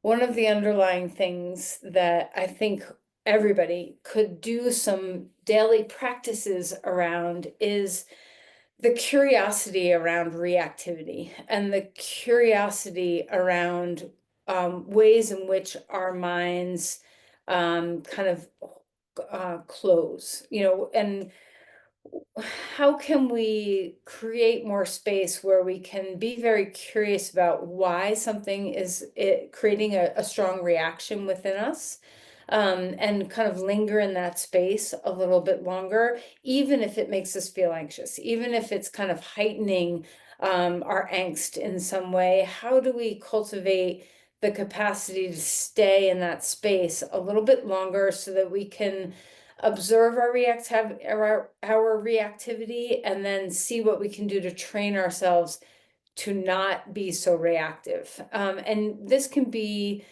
one of the underlying things that I think everybody could do some daily practices around is the curiosity around reactivity and the curiosity around ways in which our minds kind of close, and how can we create more space where we can be very curious about why something is creating a strong reaction within us, and kind of linger in that space a little bit longer, even if it makes us feel anxious, even if it's kind of heightening our angst in some way. How do we cultivate the capacity to stay in that space a little bit longer so that we can observe our reactivity and then see what we can do to train ourselves to not be so reactive. And this can be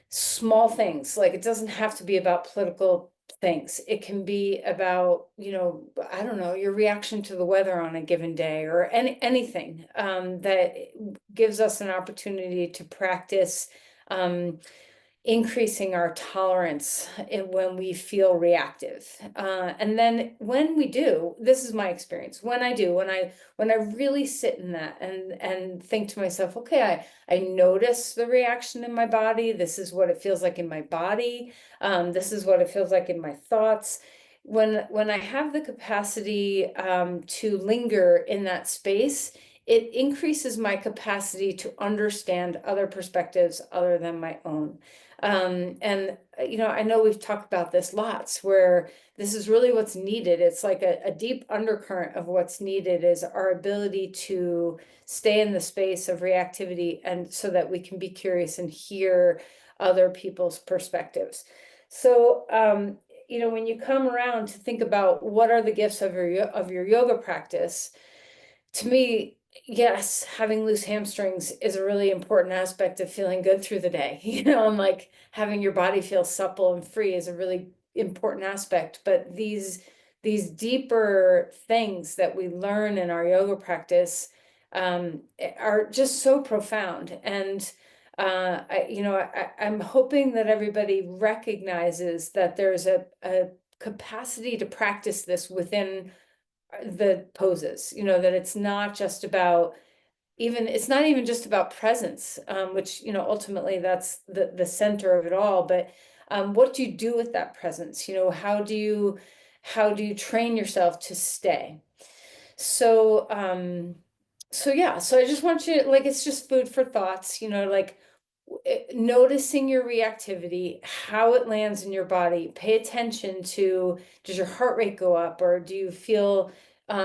small things, like it doesn't have to be about political things. It can be about, I don't know, your reaction to the weather on a given day, or anything that gives us an opportunity to practice increasing our tolerance when we feel reactive. And then when we do, this is my experience, when I really sit in that and think to myself, okay, I notice the reaction in my body. This is what it feels like in my body. This is what it feels like in my thoughts. When I have the capacity to linger in that space, it increases my capacity to understand other perspectives other than my own. And I know we've talked about this lots, where this is really what's needed. It's like a deep undercurrent of what's needed is our ability to stay in the space of reactivity, and so that we can be curious and hear other people's perspectives. So, when you come around to think about what are the gifts of your yoga practice, to me, yes, having loose hamstrings is a really important aspect of feeling good through the day. And like having your body feel supple and free is a really important aspect. But these deeper things that we learn in our yoga practice are just so profound. And I'm hoping that everybody recognizes that there's a capacity to practice this within the poses, that it's not just about, it's not even just about presence, which, ultimately that's the center of it all. But what do you do with that presence? How do you train yourself to stay? So yeah, so I just want you, like, it's just food for thoughts, like noticing your reactivity, how it lands in your body. Pay attention to, does your heart rate go up, or do you feel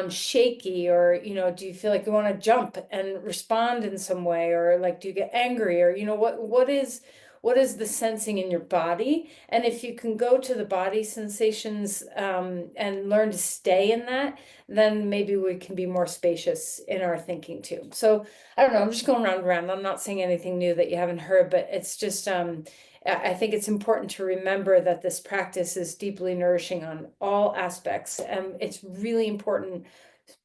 shaky, or do you feel like you want to jump and respond in some way, or like do you get angry, or what is the sensing in your body? And if you can go to the body sensations and learn to stay in that, then maybe we can be more spacious in our thinking too. So I don't know, I'm just going round and round. I'm not saying anything new that you haven't heard, but it's just I think it's important to remember that this practice is deeply nourishing on all aspects. And it's really important,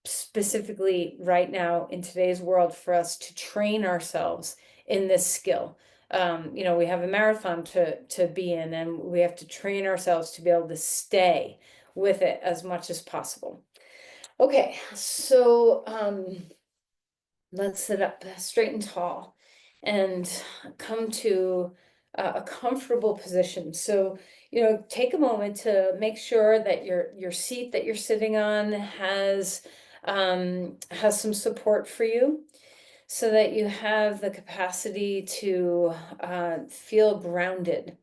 specifically right now in today's world, for us to train ourselves in this skill. We have a marathon to be in, and we have to train ourselves to be able to stay with it as much as possible. Okay, so let's sit up straight and tall and come to a comfortable position. So, take a moment to make sure that your seat that you're sitting on has some support for you, so that you have the capacity to feel grounded.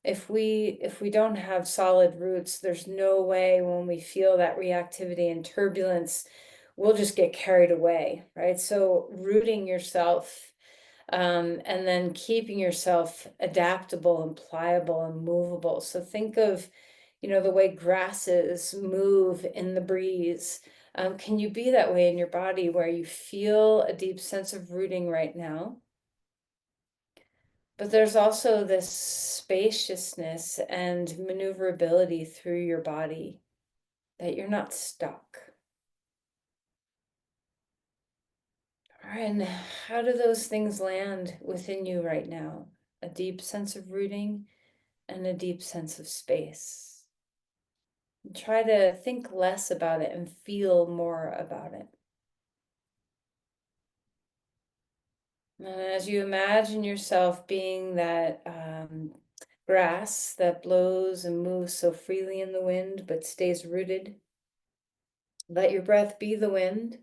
If we don't have solid roots, there's no way, when we feel that reactivity and turbulence, we'll just get carried away, right? So rooting yourself, and then keeping yourself adaptable and pliable and movable. So think of, the way grasses move in the breeze. Can you be that way in your body, where you feel a deep sense of rooting right now? But there's also this spaciousness and maneuverability through your body, that you're not stuck. All right, and how do those things land within you right now? a deep sense of rooting, and a deep sense of space. And try to think less about it and feel more about it. And as you imagine yourself being that grass that blows and moves so freely in the wind but stays rooted, let your breath be the wind.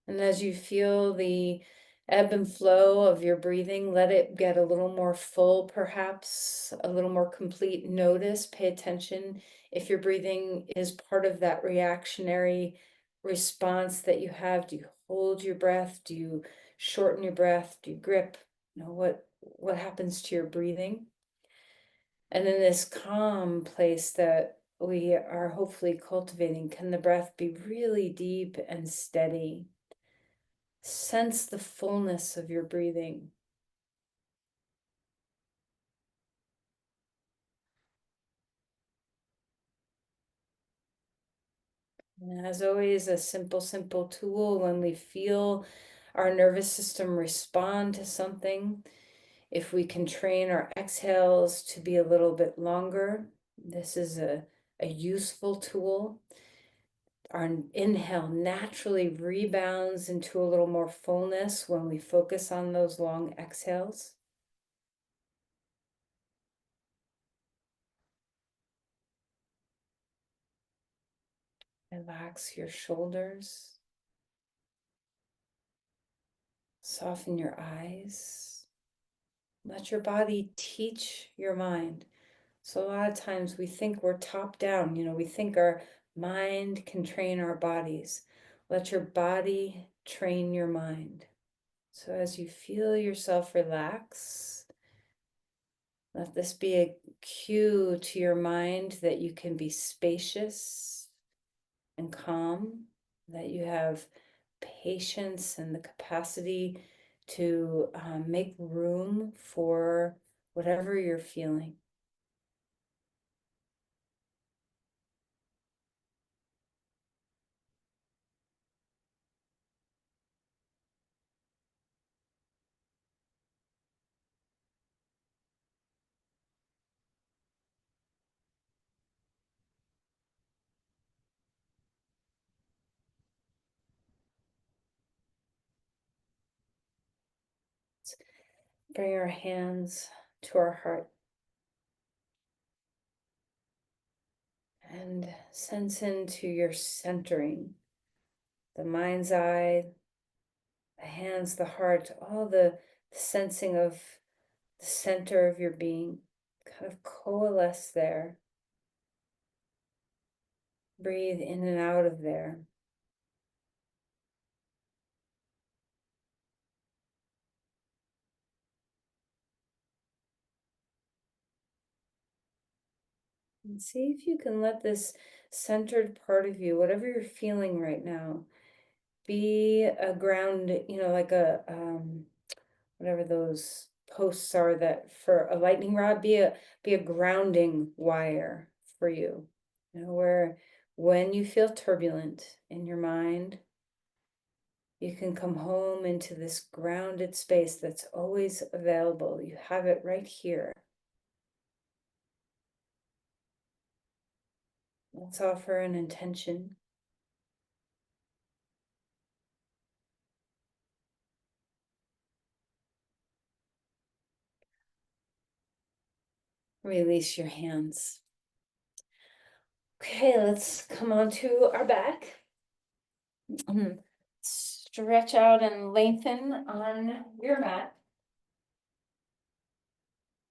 And as you feel the ebb and flow of your breathing, let it get a little more full, perhaps a little more complete. Notice, pay attention if your breathing is part of that reactionary response that you have. Do you hold your breath? Do you shorten your breath? Do you grip? What happens to your breathing? And in this calm place that we are hopefully cultivating, can the breath be really deep and steady? Sense the fullness of your breathing. And as always, a simple tool when we feel our nervous system respond to something. If we can train our exhales to be a little bit longer, this is a useful tool. Our inhale naturally rebounds into a little more fullness when we focus on those long exhales. Relax your shoulders. Soften your eyes. Let your body teach your mind. So a lot of times we think we're top down, we think our mind can train our bodies. Let your body train your mind. So as you feel yourself relax, let this be a cue to your mind that you can be spacious and calm, that you have patience and the capacity to make room for whatever you're feeling. Bring our hands to our heart and sense into your centering, the mind's eye, the hands, the heart, all the sensing of the center of your being kind of coalesce there. Breathe in and out of there. And see if you can let this centered part of you, whatever you're feeling right now, be a ground, like a whatever those posts are that for a lightning rod, be a grounding wire for you. Where when you feel turbulent in your mind, you can come home into this grounded space that's always available. You have it right here. Let's offer an intention. Release your hands. Okay, let's come onto our back. Stretch out and lengthen on your mat.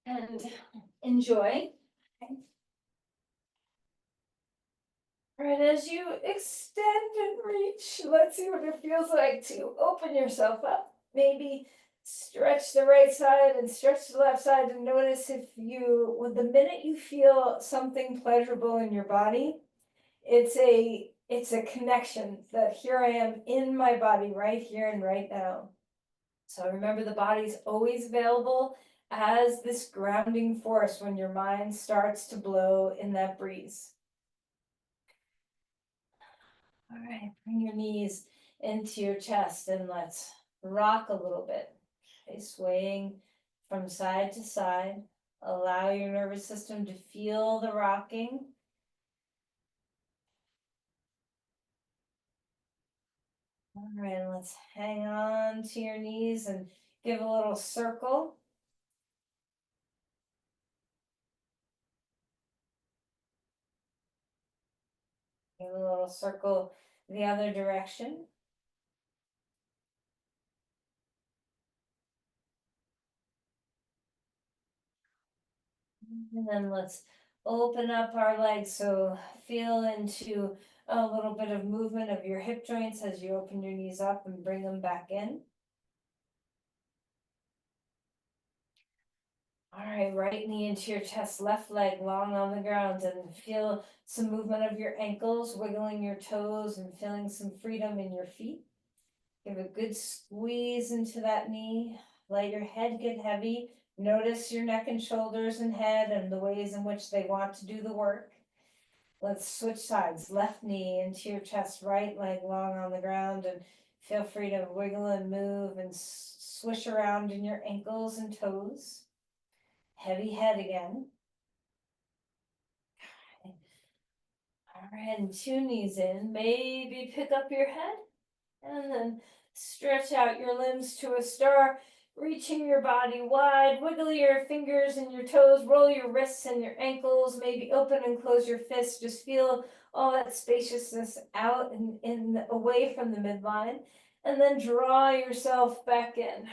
And enjoy. All right, as you extend and reach, let's see what it feels like to open yourself up. Maybe stretch the right side and stretch the left side, and notice if with the minute you feel something pleasurable in your body, it's a connection that here I am in my body right here and right now. So remember, the body's always available as this grounding force when your mind starts to blow in that breeze. All right, bring your knees into your chest and let's rock a little bit. Okay, swaying from side to side. Allow your nervous system to feel the rocking. All right, let's hang on to your knees and give a little circle. Give a little circle the other direction. And then let's open up our legs. So feel into a little bit of movement of your hip joints as you open your knees up and bring them back in. All right, right knee into your chest, left leg long on the ground, and feel some movement of your ankles, wiggling your toes and feeling some freedom in your feet. Give a good squeeze into that knee. Let your head get heavy. Notice your neck and shoulders and head and the ways in which they want to do the work. Let's switch sides. Left knee into your chest, right leg long on the ground, and feel free to wiggle and move and swish around in your ankles and toes. Heavy head again. All right, and two knees in. Maybe pick up your head and then stretch out your limbs to a star, reaching your body wide. Wiggle your fingers and your toes, roll your wrists and your ankles, maybe open and close your fists. Just feel all that spaciousness out and in away from the midline, and then draw yourself back in.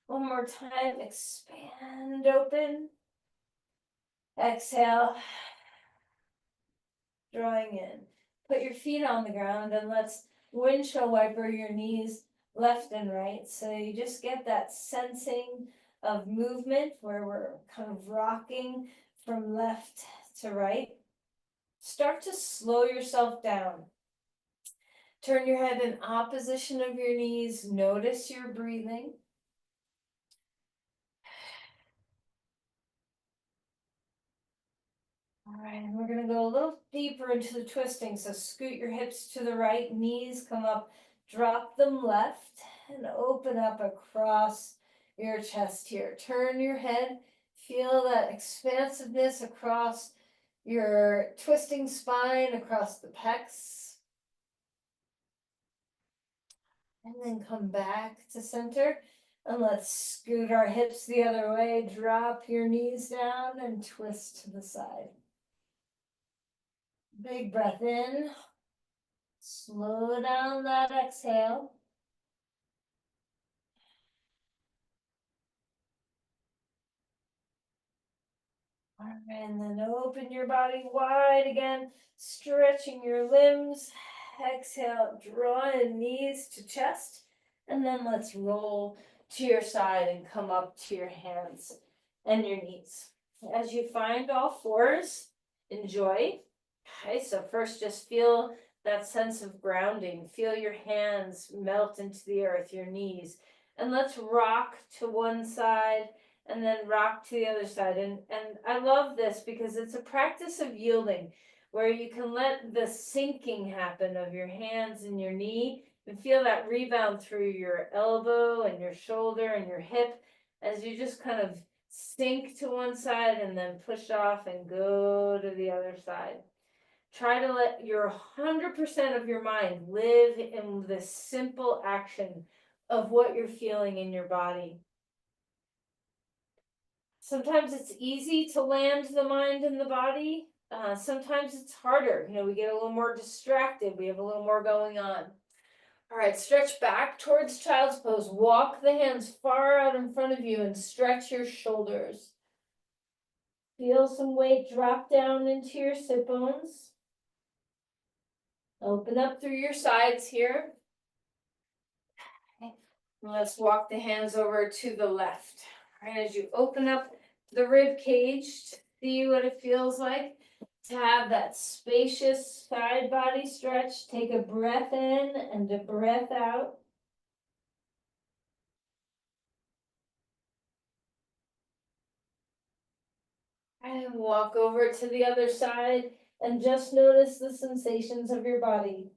One more time, expand open. Exhale, drawing in. Put your feet on the ground and let's windshield wiper your knees left and right. So you just get that sensing of movement where we're kind of rocking from left to right. Start to slow yourself down. Turn your head in opposition of your knees. Notice your breathing. All right, and we're gonna go a little deeper into the twisting. So scoot your hips to the right, knees come up, drop them left, and open up across your chest here. Turn your head, feel that expansiveness across your twisting spine, across the pecs. And then come back to center. And let's scoot our hips the other way. Drop your knees down and twist to the side. Big breath in. Slow down that exhale. All right, and then open your body wide again, stretching your limbs. Exhale, draw in knees to chest. And then let's roll to your side and come up to your hands and your knees. As you find all fours, enjoy. Okay, so first just feel that sense of grounding. Feel your hands melt into the earth, your knees. And let's rock to one side and then rock to the other side. And I love this because it's a practice of yielding where you can let the sinking happen of your hands and your knee and feel that rebound through your elbow and your shoulder and your hip as you just kind of sink to one side and then push off and go to the other side. Try to let your 100% of your mind live in this simple action of what you're feeling in your body. Sometimes it's easy to land the mind and the body. Sometimes it's harder. You know, we get a little more distracted. We have a little more going on. All right, stretch back towards child's pose. Walk the hands far out in front of you and stretch your shoulders. Feel some weight drop down into your sit bones. Open up through your sides here. Okay. Let's walk the hands over to the left. All right, as you open up the rib cage, see what it feels like to have that spacious side body stretch. Take a breath in and a breath out. And walk over to the other side and just notice the sensations of your body.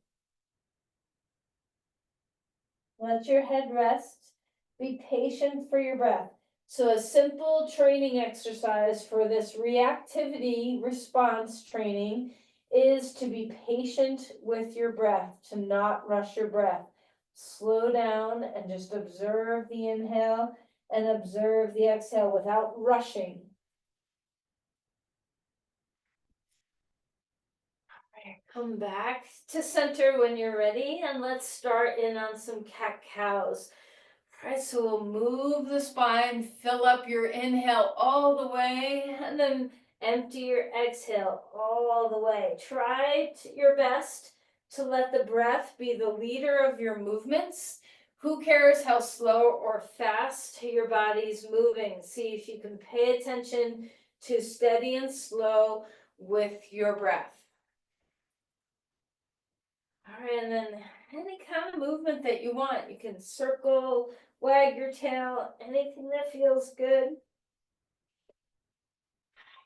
Let your head rest. Be patient for your breath. So a simple training exercise for this reactivity response training is to be patient with your breath, to not rush your breath. Slow down and just observe the inhale and observe the exhale without rushing. Come back to center when you're ready, and let's start in on some cat-cows. Alright, so we'll move the spine, fill up your inhale all the way, and then empty your exhale all the way. Try your best to let the breath be the leader of your movements. Who cares how slow or fast your body's moving? See if you can pay attention to steady and slow with your breath. All right, and then any kind of movement that you want. You can circle, wag your tail, anything that feels good.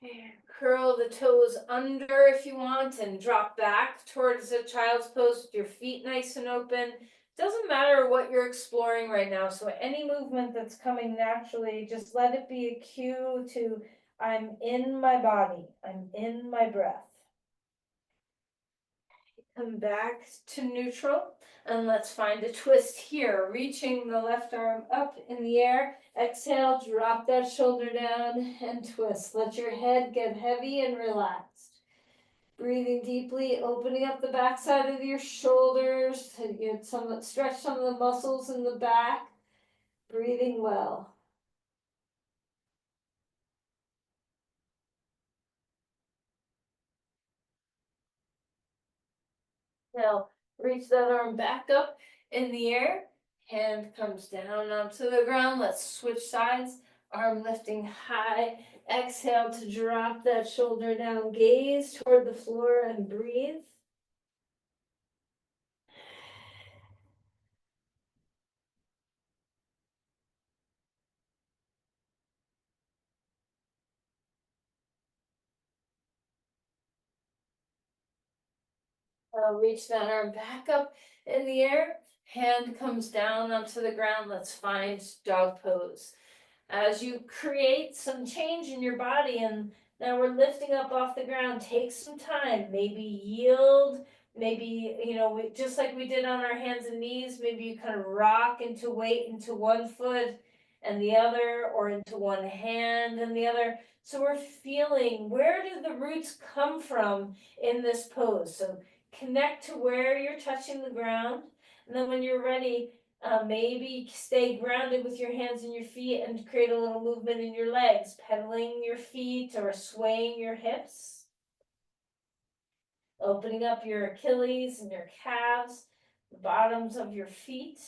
And curl the toes under if you want and drop back towards a child's pose with your feet nice and open. Doesn't matter what you're exploring right now. So any movement that's coming naturally, just let it be a cue to I'm in my body, I'm in my breath. Come back to neutral, and let's find a twist here. Reaching the left arm up in the air. Exhale, drop that shoulder down and twist. Let your head get heavy and relaxed. Breathing deeply, opening up the backside of your shoulders. Get stretch some of the muscles in the back. Breathing well. Now, reach that arm back up in the air. Hand comes down onto the ground. Let's switch sides. Arm lifting high. Exhale to drop that shoulder down. Gaze toward the floor and breathe. Reach that arm back up in the air. Hand comes down onto the ground. Let's find dog pose. As you create some change in your body, and now we're lifting up off the ground, take some time, maybe yield, maybe, just like we did on our hands and knees, maybe you kind of rock into weight into one foot and the other, or into one hand and the other. So we're feeling, where do the roots come from in this pose? So connect to where you're touching the ground, and then when you're ready, maybe stay grounded with your hands and your feet and create a little movement in your legs, pedaling your feet or swaying your hips. Opening up your Achilles and your calves, the bottoms of your feet.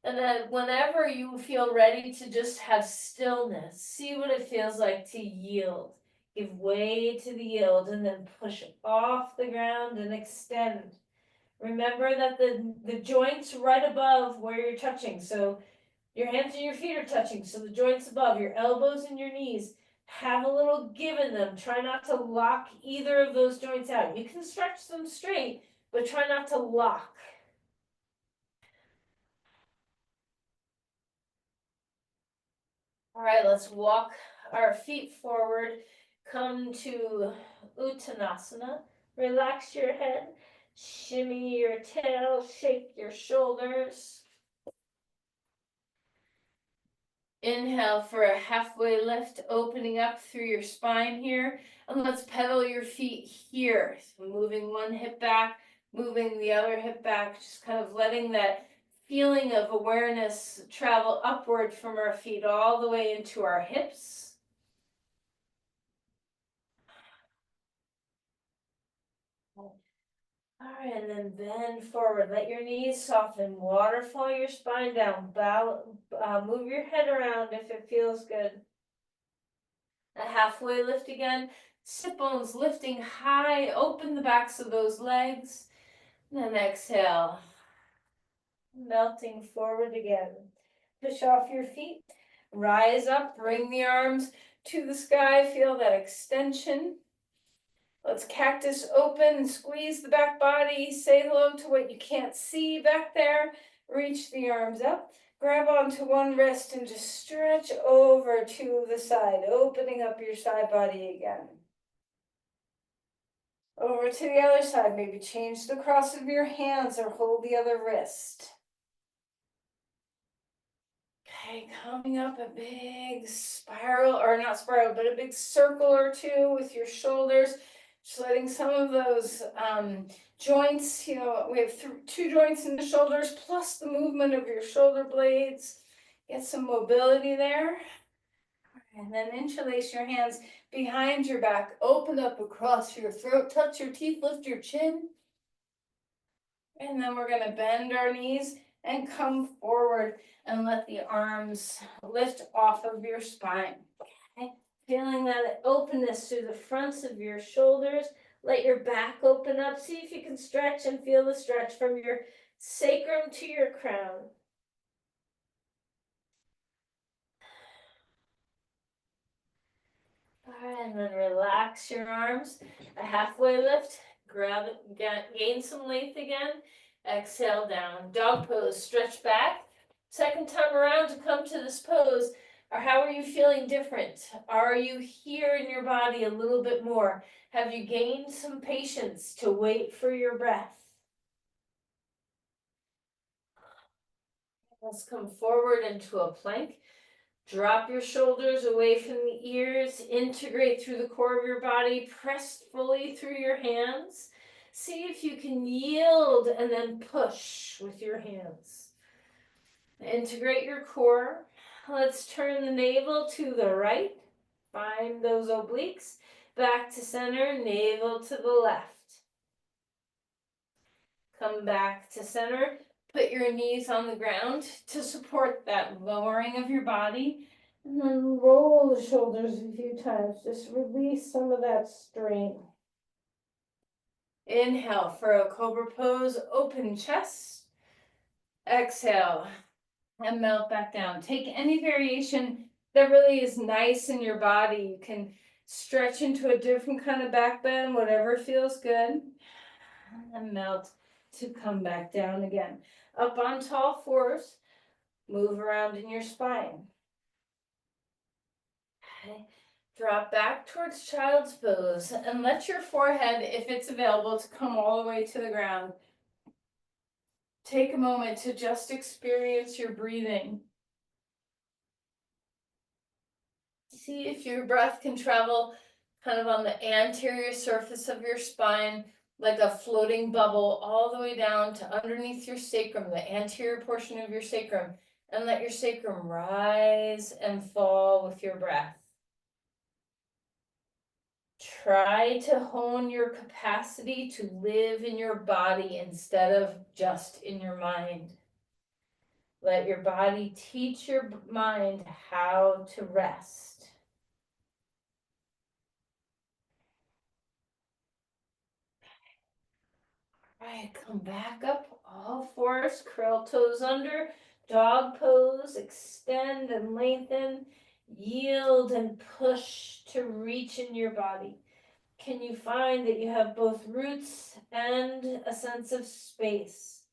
And then whenever you feel ready to just have stillness, see what it feels like to yield. Give way to the yield and then push off the ground and extend. Remember that the joints right above where you're touching, so your hands and your feet are touching, so the joints above, your elbows and your knees, have a little give in them. Try not to lock either of those joints out. You can stretch them straight, but try not to lock. All right, let's walk our feet forward. Come to Uttanasana. Relax your head, shimmy your tail, shake your shoulders. Inhale for a halfway lift, opening up through your spine here. And let's pedal your feet here. So moving one hip back, moving the other hip back, just kind of letting that feeling of awareness travel upward from our feet all the way into our hips. All right, and then bend forward. Let your knees soften. Waterfall your spine down. Move your head around if it feels good. A halfway lift again. Sit bones lifting high. Open the backs of those legs. Then exhale. Melting forward again. Push off your feet. Rise up. Bring the arms to the sky. Feel that extension. Let's cactus open and squeeze the back body. Say hello to what you can't see back there. Reach the arms up, grab onto one wrist and just stretch over to the side, opening up your side body again. Over to the other side, maybe change the cross of your hands or hold the other wrist. Okay, coming up a big spiral, or not spiral, but a big circle or two with your shoulders. Just letting some of those joints, we have two joints in the shoulders, plus the movement of your shoulder blades. Get some mobility there. And then interlace your hands behind your back, open up across your throat, touch your teeth, lift your chin. And then we're going to bend our knees and come forward and let the arms lift off of your spine. Okay? Feeling that openness through the fronts of your shoulders. Let your back open up. See if you can stretch and feel the stretch from your sacrum to your crown. All right, and then relax your arms. A halfway lift. Grab it, gain some length again. Exhale down. Dog pose. Stretch back. Second time around to come to this pose. Or how are you feeling different? Are you here in your body a little bit more? Have you gained some patience to wait for your breath? Let's come forward into a plank. Drop your shoulders away from the ears, integrate through the core of your body, press fully through your hands. See if you can yield and then push with your hands. Integrate your core. Let's turn the navel to the right. Find those obliques. Back to center, navel to the left. Come back to center. Put your knees on the ground to support that lowering of your body. And then roll the shoulders a few times. Just release some of that strain. Inhale for a cobra pose, open chest. Exhale and melt back down. Take any variation that really is nice in your body. You can stretch into a different kind of back bend, whatever feels good. And melt to come back down again. Up on tall fours, move around in your spine. Okay. Drop back towards child's pose and let your forehead, if it's available, to come all the way to the ground. Take a moment to just experience your breathing. See if your breath can travel kind of on the anterior surface of your spine, like a floating bubble, all the way down to underneath your sacrum, the anterior portion of your sacrum, and let your sacrum rise and fall with your breath. Try to hone your capacity to live in your body instead of just in your mind. Let your body teach your mind how to rest. All right, come back up, all fours, curl toes under, dog pose, extend and lengthen, yield and push to reach in your body. Can you find that you have both roots and a sense of space?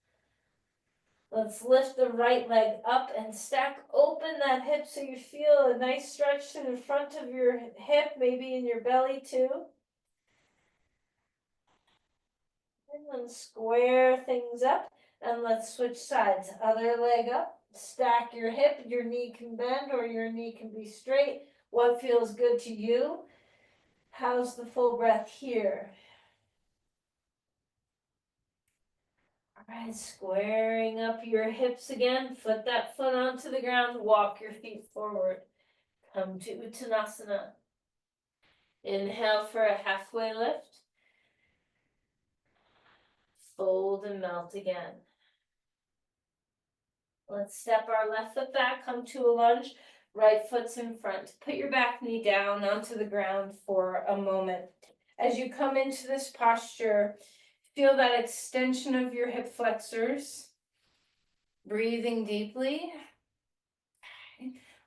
Let's lift the right leg up and stack open that hip so you feel a nice stretch in the front of your hip, maybe in your belly too. And then square things up and let's switch sides. Other leg up, stack your hip, your knee can bend or your knee can be straight. What feels good to you? How's the full breath here? All right, squaring up your hips again. Foot that foot onto the ground. Walk your feet forward. Come to Uttanasana. Inhale for a halfway lift. Fold and melt again. Let's step our left foot back, come to a lunge. Right foot's in front. Put your back knee down onto the ground for a moment. As you come into this posture, feel that extension of your hip flexors. Breathing deeply.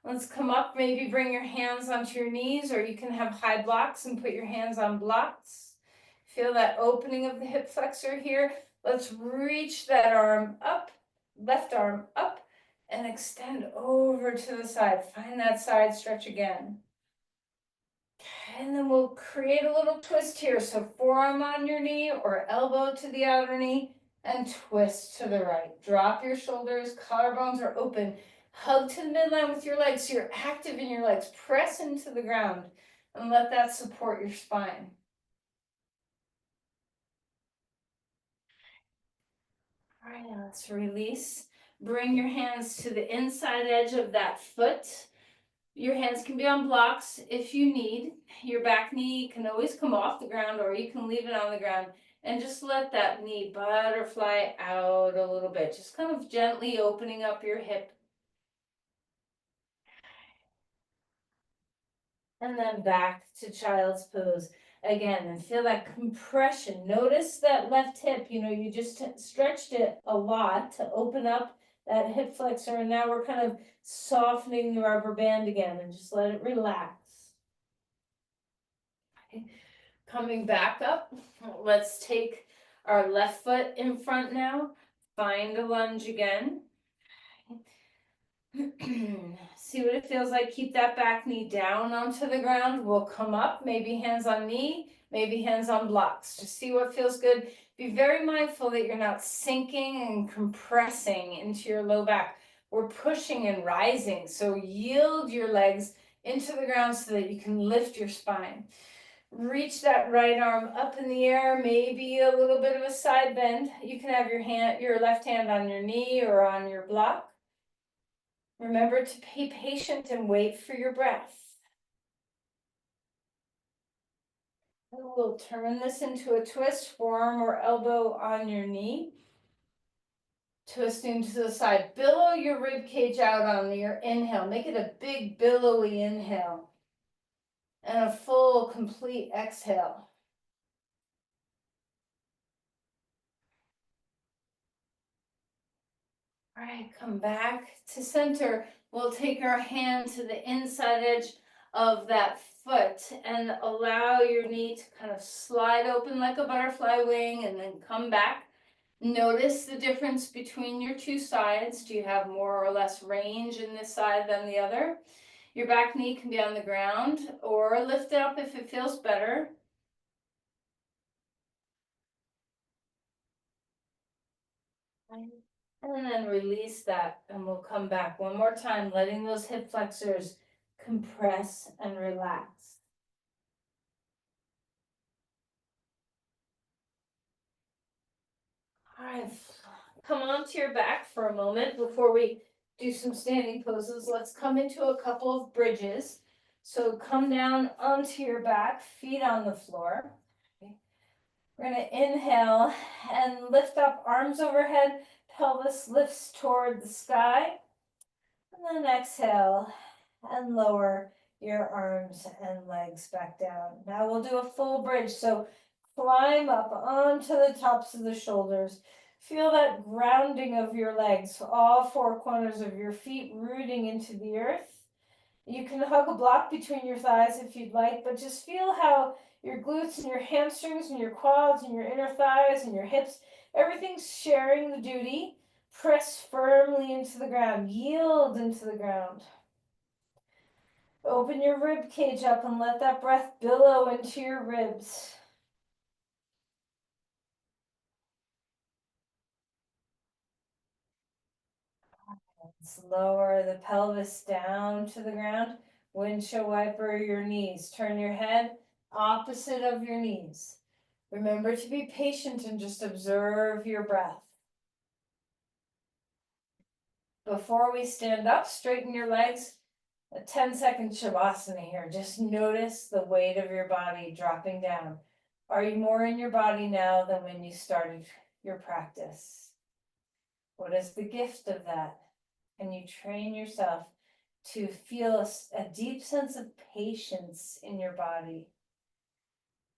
Let's come up, maybe bring your hands onto your knees, or you can have high blocks and put your hands on blocks. Feel that opening of the hip flexor here. Let's reach that arm up, left arm up and extend over to the side. Find that side stretch again. And then we'll create a little twist here. So forearm on your knee or elbow to the outer knee and twist to the right. Drop your shoulders, collarbones are open. Hug to the midline with your legs so you're active in your legs. Press into the ground and let that support your spine. All right, now let's release. Bring your hands to the inside edge of that foot. Your hands can be on blocks if you need. Your back knee can always come off the ground or you can leave it on the ground and just let that knee butterfly out a little bit. Just kind of gently opening up your hip. And then back to child's pose again and feel that compression. Notice that left hip, you just stretched it a lot to open up that hip flexor. And now we're kind of softening the rubber band again and just let it relax. Coming back up, let's take our left foot in front now. Find a lunge again. See what it feels like. Keep that back knee down onto the ground. We'll come up, maybe hands on knee, maybe hands on blocks. Just see what feels good. Be very mindful that you're not sinking and compressing into your low back. We're pushing and rising. So yield your legs into the ground so that you can lift your spine. Reach that right arm up in the air, maybe a little bit of a side bend. You can have your left hand on your knee or on your block. Remember to be patient and wait for your breath. And we'll turn this into a twist, forearm or elbow on your knee. Twisting to the side. Billow your rib cage out on your inhale. Make it a big billowy inhale. And a full, complete exhale. All right, come back to center. We'll take our hand to the inside edge of that foot and allow your knee to kind of slide open like a butterfly wing and then come back. Notice the difference between your two sides. Do you have more or less range in this side than the other? Your back knee can be on the ground or lift it up if it feels better. And then release that and we'll come back one more time, letting those hip flexors compress and relax. All right, come onto your back for a moment before we do some standing poses. Let's come into a couple of bridges. So come down onto your back, feet on the floor. Okay. We're going to inhale and lift up, arms overhead, pelvis lifts toward the sky. And then exhale and lower your arms and legs back down. Now we'll do a full bridge. So climb up onto the tops of the shoulders. Feel that grounding of your legs, all four corners of your feet rooting into the earth. You can hug a block between your thighs if you'd like, but just feel how your glutes and your hamstrings and your quads and your inner thighs and your hips, everything's sharing the duty. Press firmly into the ground, yield into the ground. Open your rib cage up and let that breath billow into your ribs. Let's lower the pelvis down to the ground. Windshield wiper your knees. Turn your head opposite of your knees. Remember to be patient and just observe your breath. Before we stand up, straighten your legs. A 10-second Shavasana here. Just notice the weight of your body dropping down. Are you more in your body now than when you started your practice? What is the gift of that? Can you train yourself to feel a deep sense of patience in your body?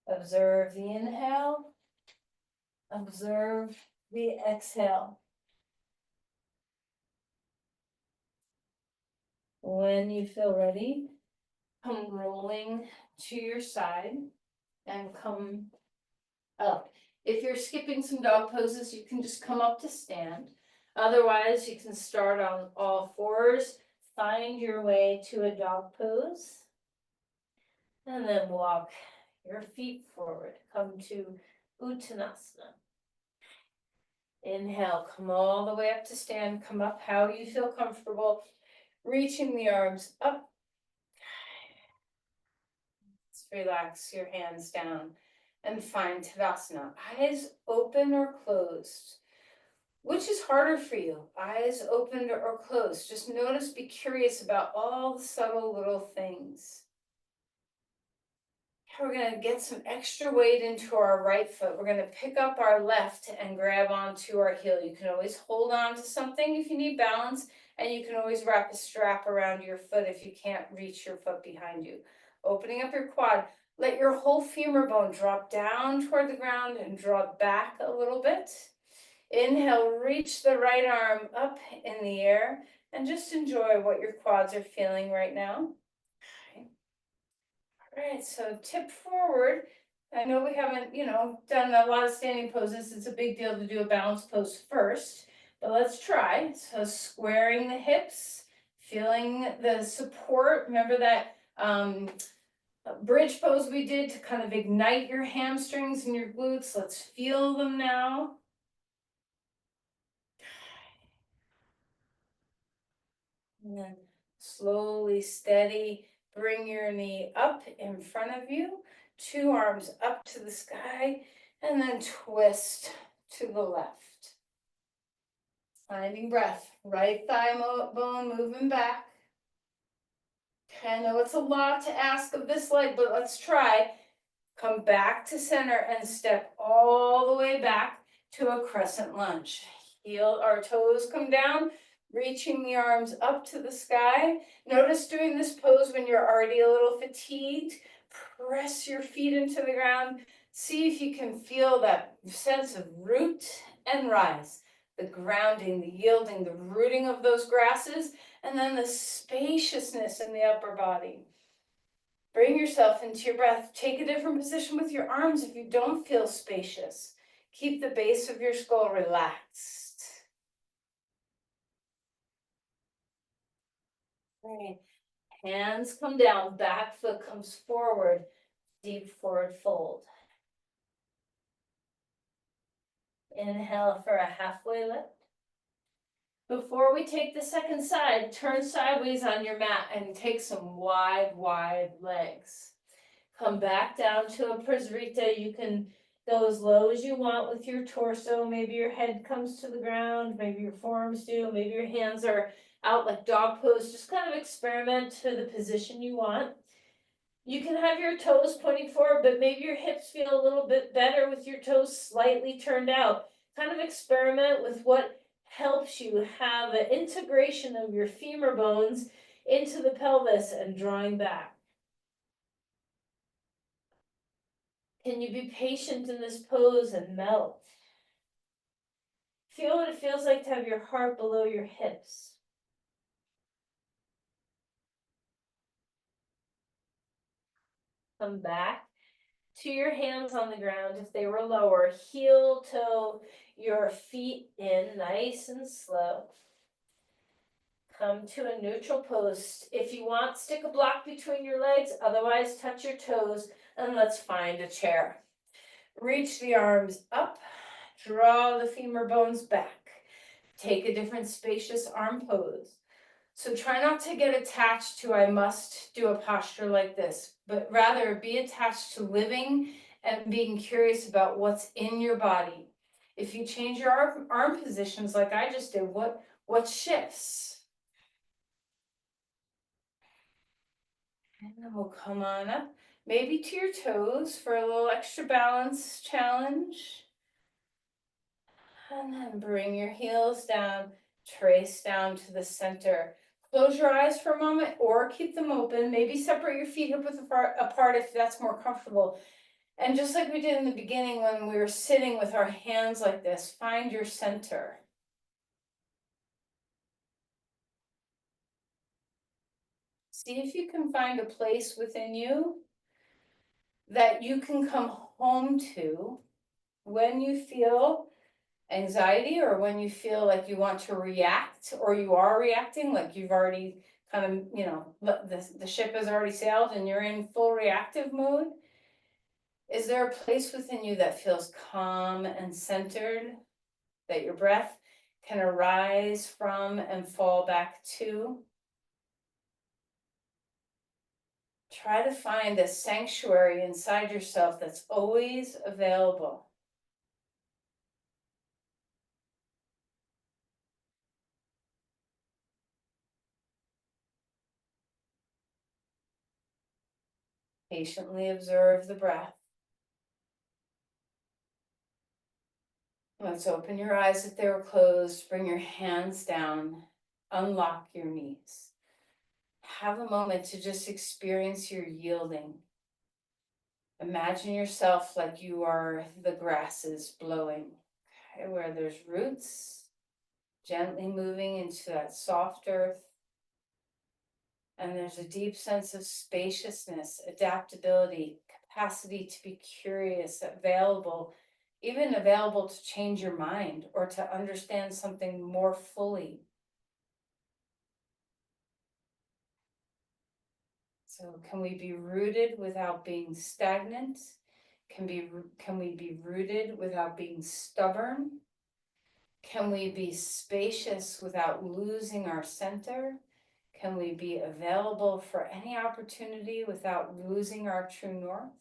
Observe the inhale. Observe the exhale. When you feel ready, come rolling to your side and come up. If you're skipping some dog poses, you can just come up to stand. Otherwise, you can start on all fours, find your way to a dog pose, and then walk your feet forward. Come to Uttanasana. Inhale, come all the way up to stand, come up how you feel comfortable, reaching the arms up. Let's relax your hands down and find Tadasana. Eyes open or closed. Which is harder for you? Eyes open or closed? Just notice, be curious about all the subtle little things. We're going to get some extra weight into our right foot. We're going to pick up our left and grab onto our heel. You can always hold on to something if you need balance, and you can always wrap a strap around your foot if you can't reach your foot behind you. Opening up your quad, let your whole femur bone drop down toward the ground and draw back a little bit. Inhale, reach the right arm up in the air and just enjoy what your quads are feeling right now. All right, so tip forward. I know we haven't, done a lot of standing poses. It's a big deal to do a balance pose first, but let's try. So squaring the hips, feeling the support. Remember that bridge pose we did to kind of ignite your hamstrings and your glutes. Let's feel them now. And then slowly, steady, bring your knee up in front of you, two arms up to the sky, and then twist to the left. Finding breath, right thigh bone moving back. Okay, I know it's a lot to ask of this leg, but let's try. Come back to center and step all the way back to a crescent lunge. Heel, our toes come down, reaching the arms up to the sky. Notice doing this pose when you're already a little fatigued. Press your feet into the ground. See if you can feel that sense of root and rise. The grounding, the yielding, the rooting of those grasses, and then the spaciousness in the upper body. Bring yourself into your breath. Take a different position with your arms if you don't feel spacious. Keep the base of your skull relaxed. Right. Hands come down, back foot comes forward, deep forward fold. Inhale for a halfway lift. Before we take the second side, turn sideways on your mat and take some wide, wide legs. Come back down to a prasarita. You can go as low as you want with your torso. Maybe your head comes to the ground, maybe your forearms do, maybe your hands are out like dog pose. Just kind of experiment to the position you want. You can have your toes pointing forward, but maybe your hips feel a little bit better with your toes slightly turned out. Kind of experiment with what helps you have an integration of your femur bones into the pelvis and drawing back. Can you be patient in this pose and melt? Feel what it feels like to have your heart below your hips. Come back to your hands on the ground if they were lower. Heel toe your feet in nice and slow. Come to a neutral pose. If you want, stick a block between your legs. Otherwise, touch your toes and let's find a chair. Reach the arms up. Draw the femur bones back. Take a different spacious arm pose. So try not to get attached to I must do a posture like this, but rather be attached to living and being curious about what's in your body. If you change your arm positions like I just did, what shifts? And then we'll come on up, maybe to your toes for a little extra balance challenge. And then bring your heels down, trace down to the center. Close your eyes for a moment or keep them open. Maybe separate your feet hip width apart if that's more comfortable. And just like we did in the beginning when we were sitting with our hands like this, find your center. See if you can find a place within you that you can come home to when you feel anxiety, or when you feel like you want to react, or you are reacting, like you've already kind of, the ship has already sailed and you're in full reactive mode? Is there a place within you that feels calm and centered, that your breath can arise from and fall back to? Try to find a sanctuary inside yourself that's always available. Patiently observe the breath. Let's open your eyes if they were closed. Bring your hands down. Unlock your knees. Have a moment to just experience your yielding. Imagine yourself like you are the grasses blowing, okay, where there's roots, gently moving into that soft earth. And there's a deep sense of spaciousness, adaptability, capacity to be curious, available, even available to change your mind or to understand something more fully. So can we be rooted without being stagnant? Can we be rooted without being stubborn? Can we be spacious without losing our center? Can we be available for any opportunity without losing our true north?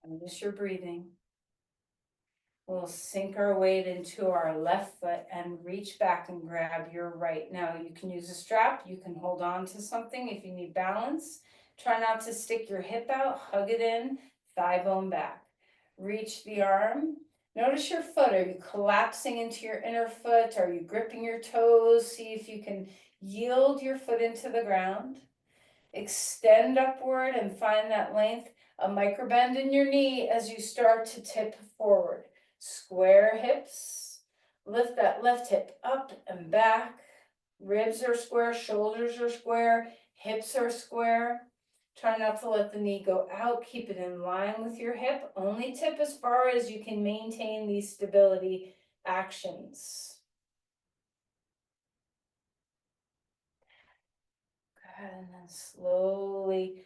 Notice your breathing. We'll sink our weight into our left foot and reach back and grab your right. Now you can use a strap, you can hold on to something if you need balance. Try not to stick your hip out, hug it in, thigh bone back. Reach the arm. Notice your foot. Are you collapsing into your inner foot? Are you gripping your toes? See if you can yield your foot into the ground. Extend upward and find that length. A micro bend in your knee as you start to tip forward. Square hips. Lift that left hip up and back. Ribs are square, shoulders are square, hips are square. Try not to let the knee go out. Keep it in line with your hip. Only tip as far as you can maintain these stability actions. And then slowly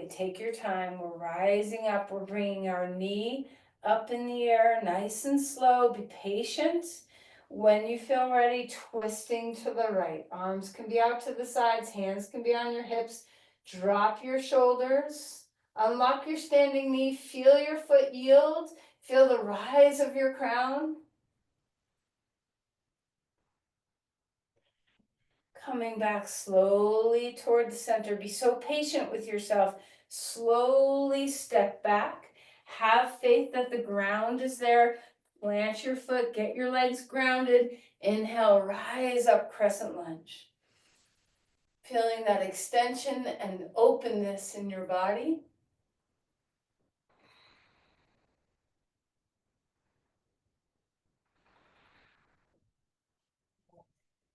take your time. We're rising up. We're bringing our knee up in the air, nice and slow. Be patient. When you feel ready, twisting to the right. Arms can be out to the sides. Hands can be on your hips. Drop your shoulders. Unlock your standing knee. Feel your foot yield. Feel the rise of your crown. Coming back slowly toward the center. Be so patient with yourself. Slowly step back. Have faith that the ground is there. Plant your foot, get your legs grounded. Inhale, rise up, crescent lunge. Feeling that extension and openness in your body.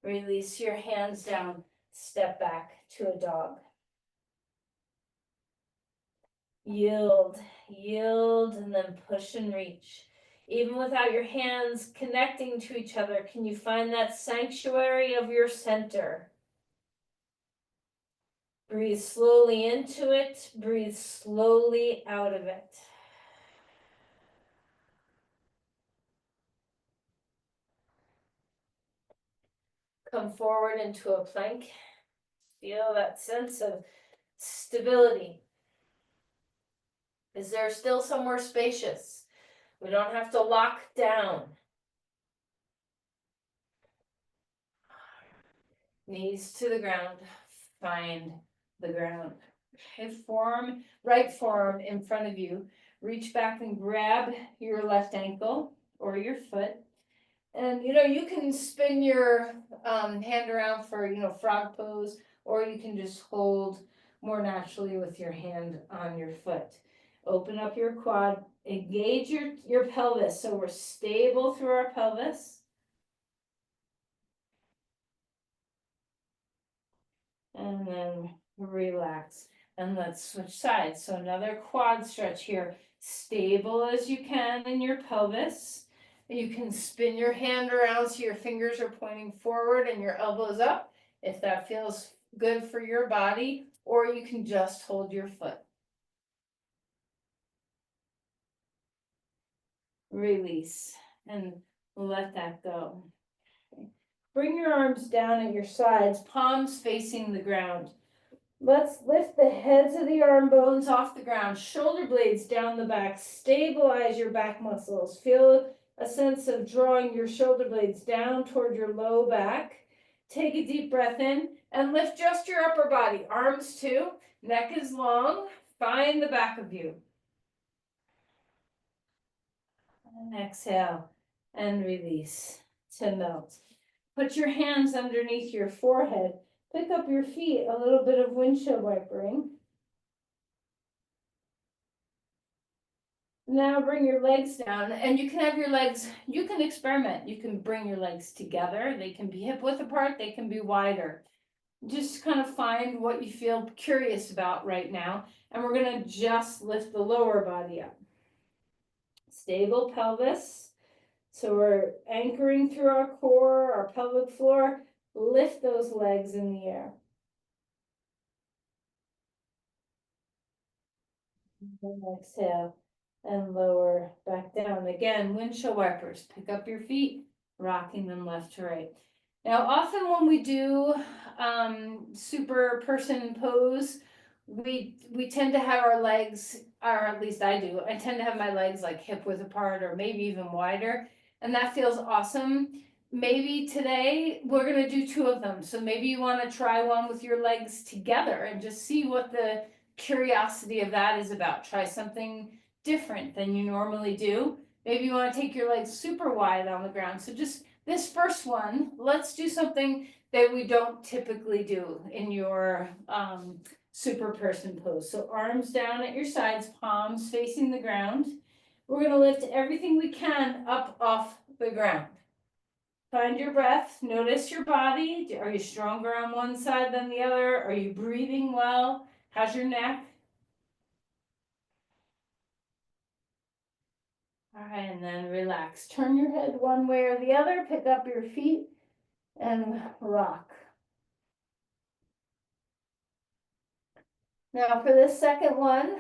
Release your hands down. Step back to a dog. Yield, and then push and reach. Even without your hands connecting to each other, can you find that sanctuary of your center? Breathe slowly into it, breathe slowly out of it. Come forward into a plank. Feel that sense of stability. Is there still somewhere spacious? We don't have to lock down. Knees to the ground. Find the ground. Okay, right forearm in front of you. Reach back and grab your left ankle or your foot. And you can spin your hand around for frog pose, or you can just hold more naturally with your hand on your foot. Open up your quad, engage your pelvis so we're stable through our pelvis. And then relax. And let's switch sides. So another quad stretch here. stable as you can in your pelvis. You can spin your hand around so your fingers are pointing forward and your elbows up, if that feels good for your body, or you can just hold your foot. Release and let that go. Bring your arms down at your sides, palms facing the ground. Let's lift the heads of the arm bones off the ground, shoulder blades down the back, stabilize your back muscles. Feel a sense of drawing your shoulder blades down toward your low back. Take a deep breath in and lift just your upper body, arms too, neck is long, find the back of you. And exhale and release to melt. Put your hands underneath your forehead. Pick up your feet, a little bit of windshield wipering. Now bring your legs down, and you can have your legs, you can experiment. You can bring your legs together. They can be hip width apart, they can be wider. Just kind of find what you feel curious about right now. And we're gonna just lift the lower body up. Stable pelvis. So we're anchoring through our core, our pelvic floor. Lift those legs in the air. And exhale and lower back down. Again, windshield wipers. Pick up your feet, rocking them left to right. Now, often when we do super person pose, we tend to have our legs, or at least I do, I tend to have my legs like hip width apart or maybe even wider, and that feels awesome. Maybe today we're gonna do two of them. So maybe you wanna try one with your legs together and just see what the curiosity of that is about. Try something different than you normally do. Maybe you wanna take your legs super wide on the ground. So just this first one, let's do something that we don't typically do in your super person pose. So arms down at your sides, palms facing the ground. We're gonna lift everything we can up off the ground. Find your breath, notice your body. Are you stronger on one side than the other? Are you breathing well? How's your neck? All right, and then relax. Turn your head one way or the other, pick up your feet and rock. Now for this second one,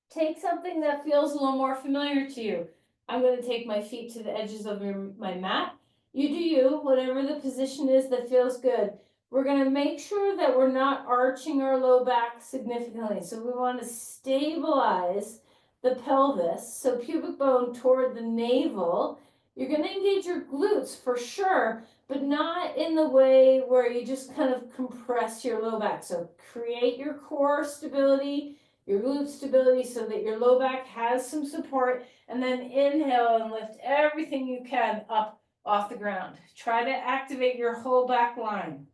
take something that feels a little more familiar to you. I'm going to take my feet to the edges of my mat. You do you, whatever the position is that feels good. We're going to make sure that we're not arching our low back significantly. So we want to stabilize the pelvis, so pubic bone toward the navel. You're going to engage your glutes for sure, but not in the way where you just kind of compress your low back. So create your core stability, your glute stability, so that your low back has some support, and then inhale and lift everything you can up off the ground. Try to activate your whole back line.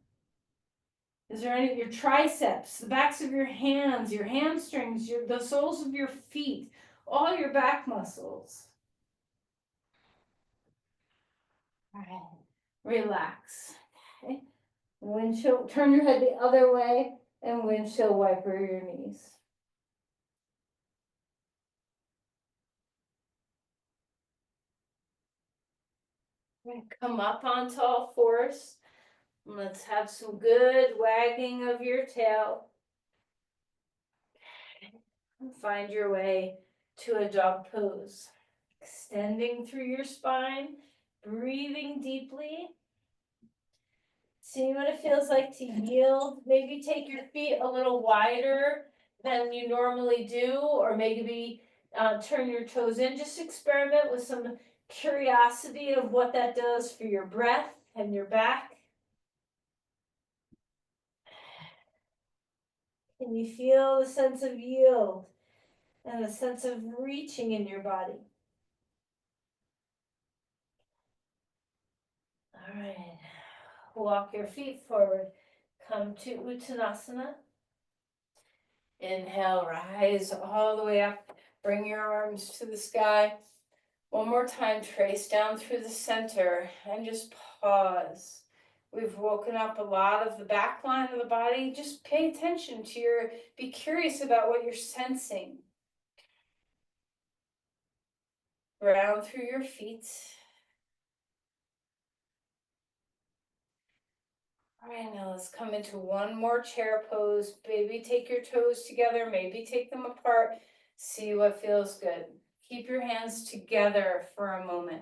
Is there any, your triceps, the backs of your hands, your hamstrings, the soles of your feet, all your back muscles. All right, relax. Okay. Windshield, turn your head the other way and windshield wiper your knees. Come up onto all fours. Let's have some good wagging of your tail. Find your way to a dog pose. Extending through your spine, breathing deeply. See what it feels like to yield. Maybe take your feet a little wider than you normally do, or maybe turn your toes in. Just experiment with some curiosity of what that does for your breath and your back. Can you feel the sense of yield and the sense of reaching in your body? All right. Walk your feet forward. Come to Uttanasana. Inhale, rise all the way up. Bring your arms to the sky. One more time, trace down through the center and just pause. We've woken up a lot of the back line of the body. Just pay attention to be curious about what you're sensing. Round through your feet. All right, now let's come into one more chair pose. Maybe take your toes together, maybe take them apart. See what feels good. Keep your hands together for a moment.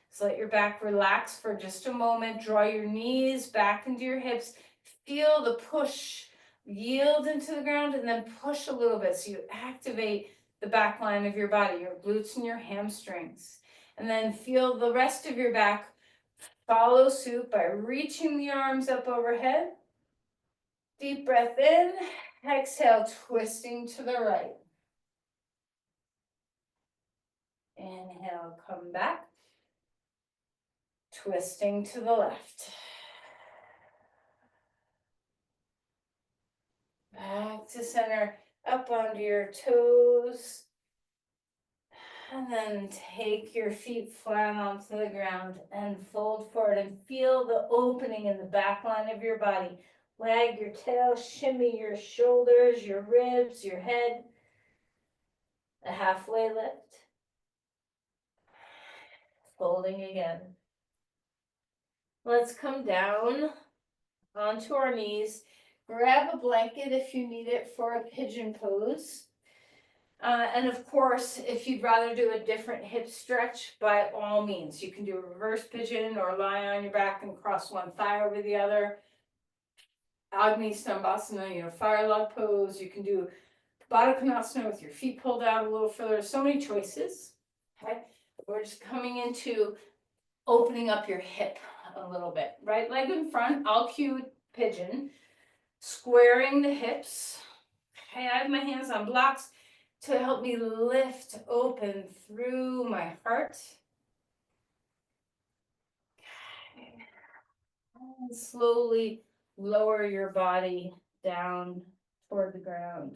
So let your back relax for just a moment. Draw your knees back into your hips. Feel the push. Yield into the ground and then push a little bit so you activate the back line of your body, your glutes and your hamstrings. And then feel the rest of your back follow suit by reaching the arms up overhead. Deep breath in, exhale, twisting to the right. Inhale, come back, twisting to the left. Back to center, up onto your toes. And then take your feet flat onto the ground and fold forward and feel the opening in the back line of your body. Wag your tail, shimmy your shoulders, your ribs, your head. A halfway lift. Folding again. Let's come down onto our knees. Grab a blanket if you need it for a pigeon pose. And of course, if you'd rather do a different hip stretch, by all means, you can do a reverse pigeon or lie on your back and cross one thigh over the other. Agni Stambhasana, fire log pose. You can do Baddha Konasana with your feet pulled out a little further. So many choices. Okay, we're just coming into opening up your hip a little bit. Right leg in front, I'll cue pigeon. Squaring the hips. Okay, I have my hands on blocks to help me lift open through my heart. Okay. And slowly lower your body down toward the ground.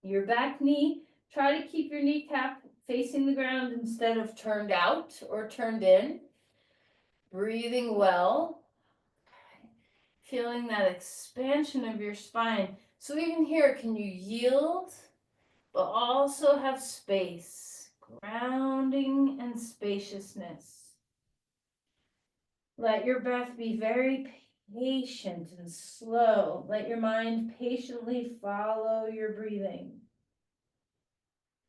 Your back knee, try to keep your kneecap facing the ground instead of turned out or turned in. Breathing well. Feeling that expansion of your spine. So even here, can you yield, but also have space, grounding and spaciousness. Let your breath be very patient and slow. Let your mind patiently follow your breathing.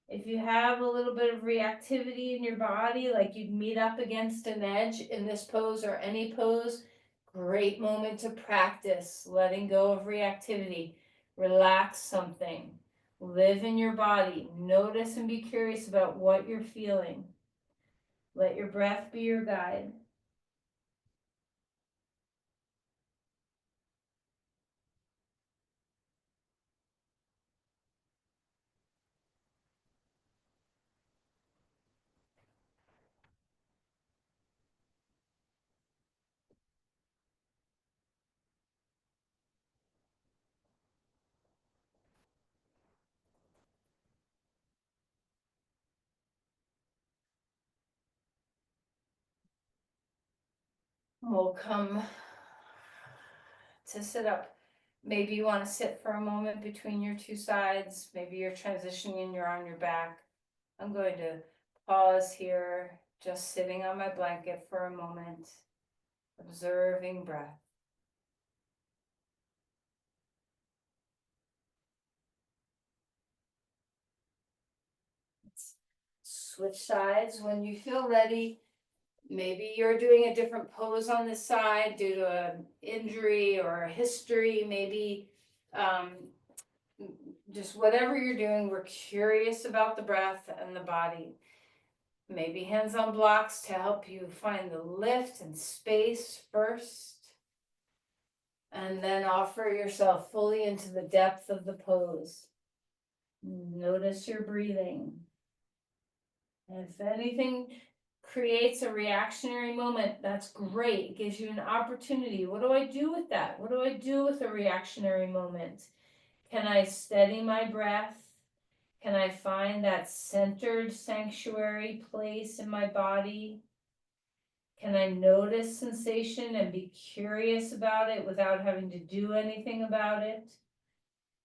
If you have a little bit of reactivity in your body, like you'd meet up against an edge in this pose or any pose, great moment to practice letting go of reactivity. Relax something. Live in your body. Notice and be curious about what you're feeling. Let your breath be your guide. We'll come to sit up. Maybe you want to sit for a moment between your two sides. Maybe you're transitioning and you're on your back. I'm going to pause here, just sitting on my blanket for a moment, observing breath. Let's switch sides when you feel ready. Maybe you're doing a different pose on this side due to an injury or a history, maybe just whatever you're doing, we're curious about the breath and the body. Maybe hands on blocks to help you find the lift and space first. And then offer yourself fully into the depth of the pose. Notice your breathing. And if anything creates a reactionary moment, that's great. It gives you an opportunity. What do I do with that? What do I do with a reactionary moment? Can I steady my breath? Can I find that centered sanctuary place in my body? Can I notice sensation and be curious about it without having to do anything about it?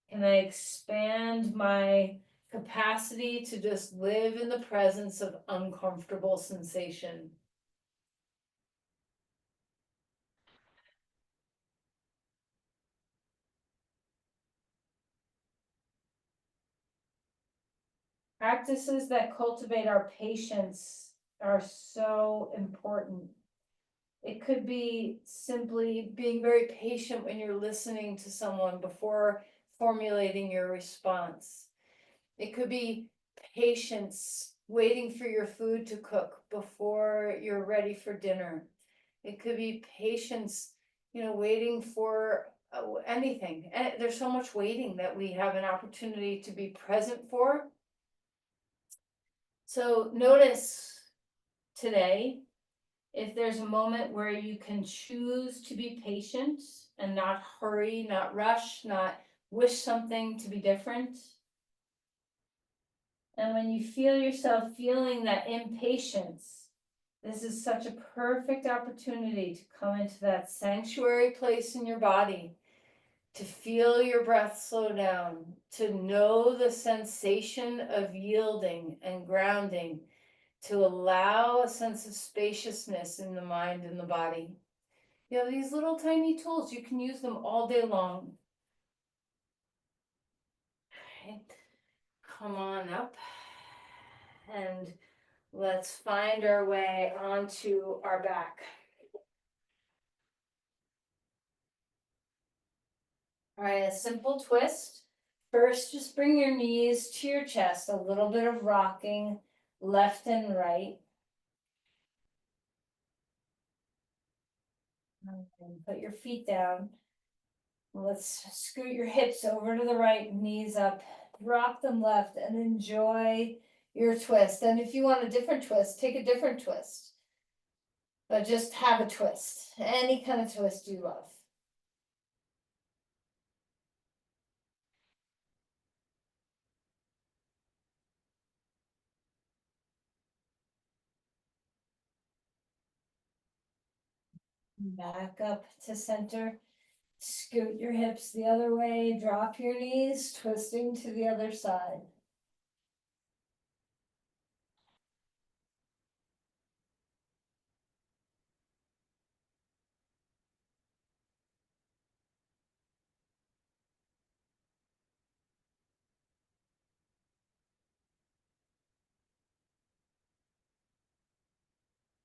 Can I expand my capacity to just live in the presence of uncomfortable sensation. Practices that cultivate our patience are so important. It could be simply being very patient when you're listening to someone before formulating your response. It could be patience waiting for your food to cook before you're ready for dinner. It could be patience, waiting for anything. And there's so much waiting that we have an opportunity to be present for. So notice today if there's a moment where you can choose to be patient and not hurry, not rush, not wish something to be different. And when you feel yourself feeling that impatience, this is such a perfect opportunity to come into that sanctuary place in your body, to feel your breath slow down, to know the sensation of yielding and grounding, to allow a sense of spaciousness in the mind and the body. You have these little tiny tools, you can use them all day long. Okay. Come on up and let's find our way onto our back. All right, a simple twist. First, just bring your knees to your chest, a little bit of rocking left and right. And put your feet down. Let's scoot your hips over to the right, knees up, rock them left, and enjoy your twist. And if you want a different twist, take a different twist. But just have a twist, any kind of twist you love. Back up to center. Scoot your hips the other way, drop your knees, twisting to the other side.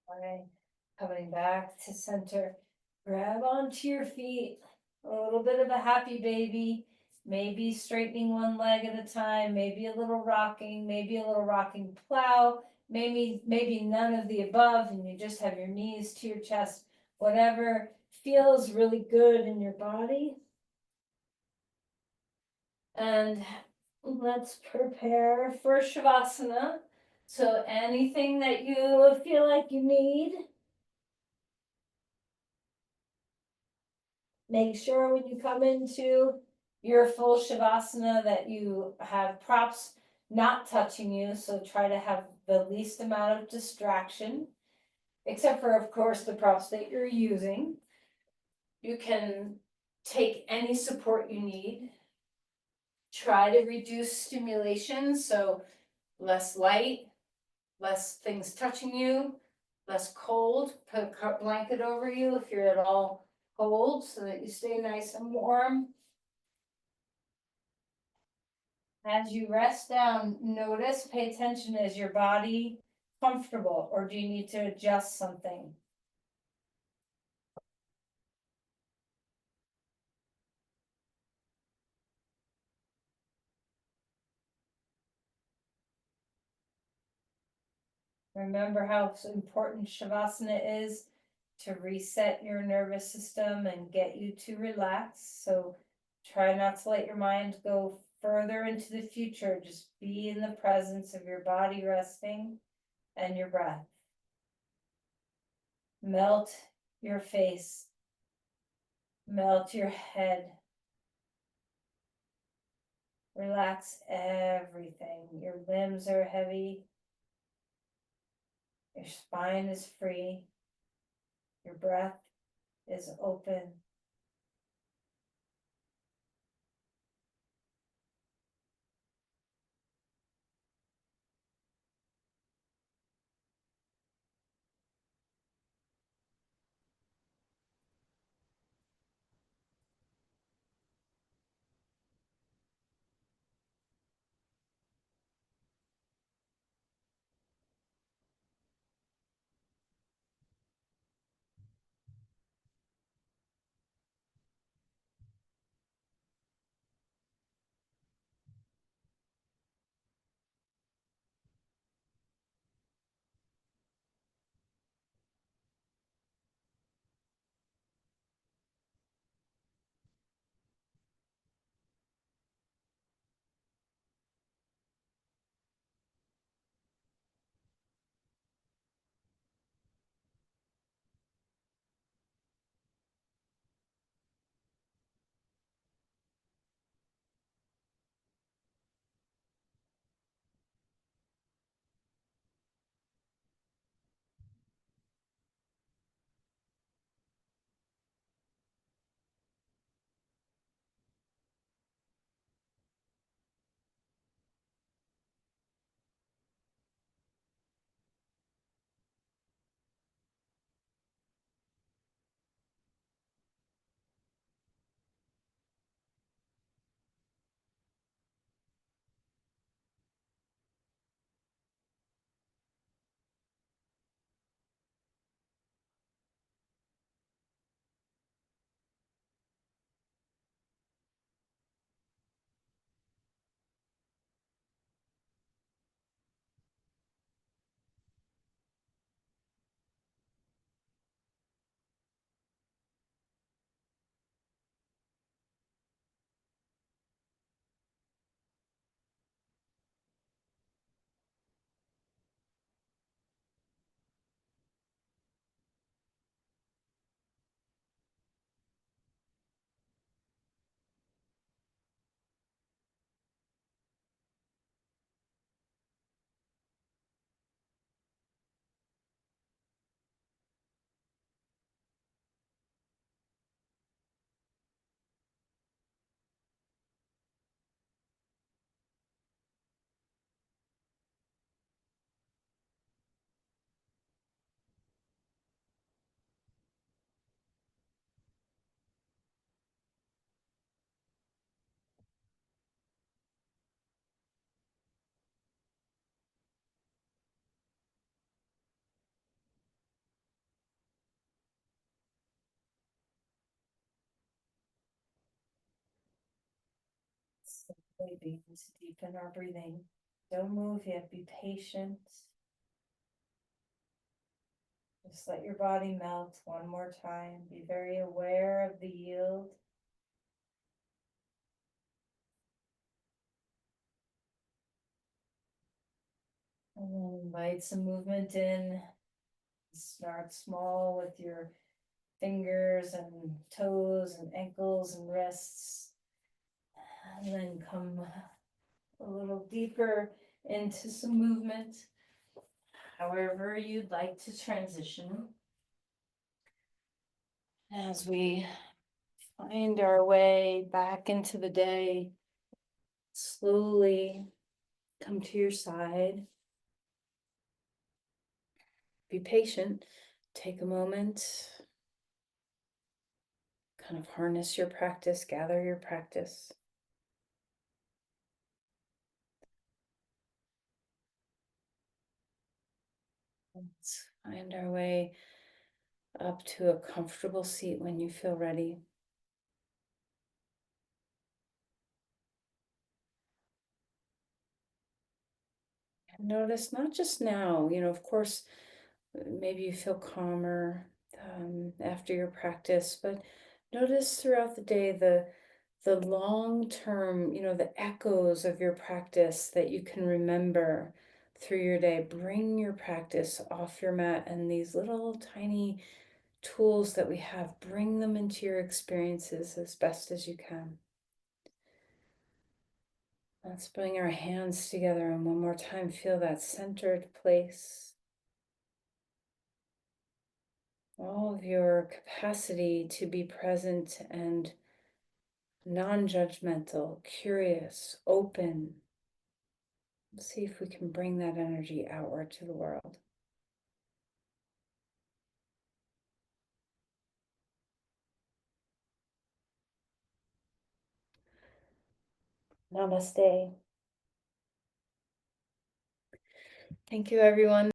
All right, coming back to center. Grab onto your feet, a little bit of a happy baby, maybe straightening one leg at a time, maybe a little rocking plow, maybe none of the above, and you just have your knees to your chest, whatever feels really good in your body. And let's prepare for Shavasana. So anything that you feel like you need, make sure when you come into your full Shavasana that you have props not touching you. So try to have the least amount of distraction, except for, of course, the props that you're using. You can take any support you need. Try to reduce stimulation, so less light, less things touching you, less cold. Put a blanket over you if you're at all cold so that you stay nice and warm. As you rest down, notice, pay attention, is your body comfortable or do you need to adjust something? Remember how important Shavasana is to reset your nervous system and get you to relax. So try not to let your mind go further into the future. Just be in the presence of your body resting and your breath. Melt your face. Melt your head. Relax everything. Your limbs are heavy. Your spine is free. Your breath is open. Really begin to deepen our breathing. Don't move yet, be patient. Just let your body melt one more time. Be very aware of the yield. And then invite some movement in. Start small with your fingers and toes and ankles and wrists. And then come a little deeper into some movement, however you'd like to transition. As we find our way back into the day, slowly come to your side. Be patient. Take a moment. Kind of harness your practice, gather your practice. Let's find our way up to a comfortable seat when you feel ready. And notice not just now, of course, maybe you feel calmer after your practice, but notice throughout the day the long term, the echoes of your practice that you can remember through your day. Bring your practice off your mat, and these little tiny tools that we have, bring them into your experiences as best as you can. Let's bring our hands together, and one more time, feel that centered place. All of your capacity to be present and non-judgmental, curious, open. Let's see if we can bring that energy outward to the world. Namaste. Thank you, everyone.